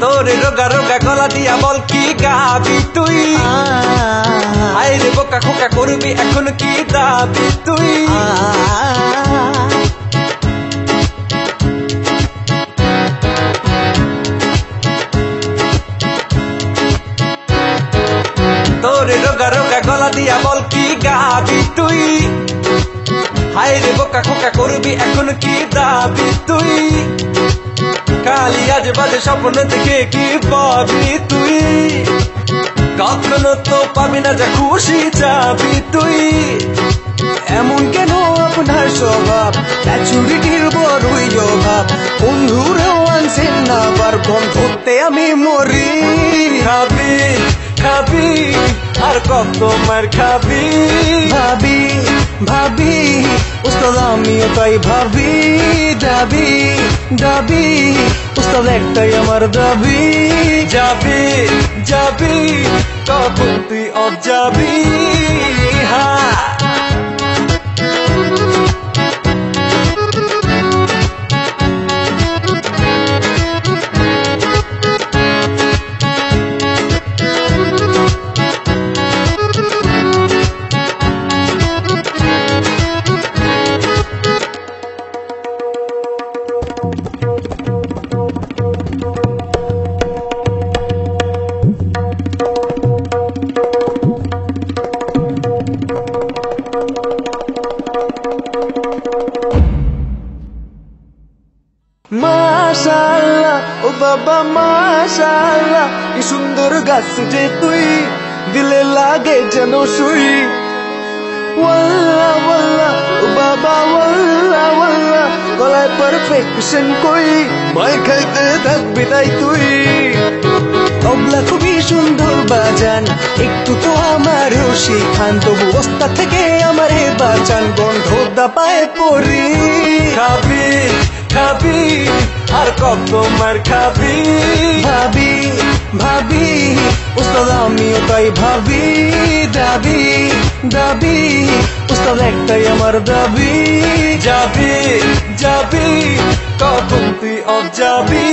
তোরে রোগা রোগা গলা দিয়া বল কি গাবি তুই, আইরে বোকা খোকা করবি এখন কি দাবি তুই। তোরে রোগা রোগা গলা দিয়া বল কি গাবি তুই, আইরে বোকা খোকা করবি এখন কি দাবি তুই। খালি আজ বাজে স্বপ্ন দেখে কি পাবি তুই, কখনো তো পাবি না যা খুশি চাবি তুই। এমন কেন আপনার স্বভাব, ম্যাচুরিটির বড়ই অভাব, বন্ধুরেও আনছেন না বার বন্ধুতে আমি মরি। খাবি খাবি আর কত মার খাবি, ভাবি ভাবি উস্তাদ আমিও তাই ভাবি, দাবি দাবি উস্তাদ একটাই আমার দাবি। যাবি যাবি কখন তুই অজাবি, হ্যাঁ মাশাআল্লাহ ও বাবা মাশাআল্লাহ, কি সুন্দর গাছ যে তুই, দিলে লাগে যেন সুই। ওয়াল্লাহ ওয়াল্লাহ ও বাবা ওয়াল্লাহ ওয়াল্লাহ, গলায় পারফেকশন কই, মাই খাইতে থাকবি তাই তুই। তবলা খুবই সুন্দর বাজান, একটু তো আমারও শিখান, তবু ওস্তাদ থেকে আমারে বাঁচান, গন্ধ দাপায় পড়ি। খাবি খাবি আর কত মার খাবি, ভাবি ভাবি উস্তাদ আমিও তাই ভাবি, দাবি দাবি উস্তাদ একটাই আমার দাবি। যাবি যাবি কখন তুই অজাবি।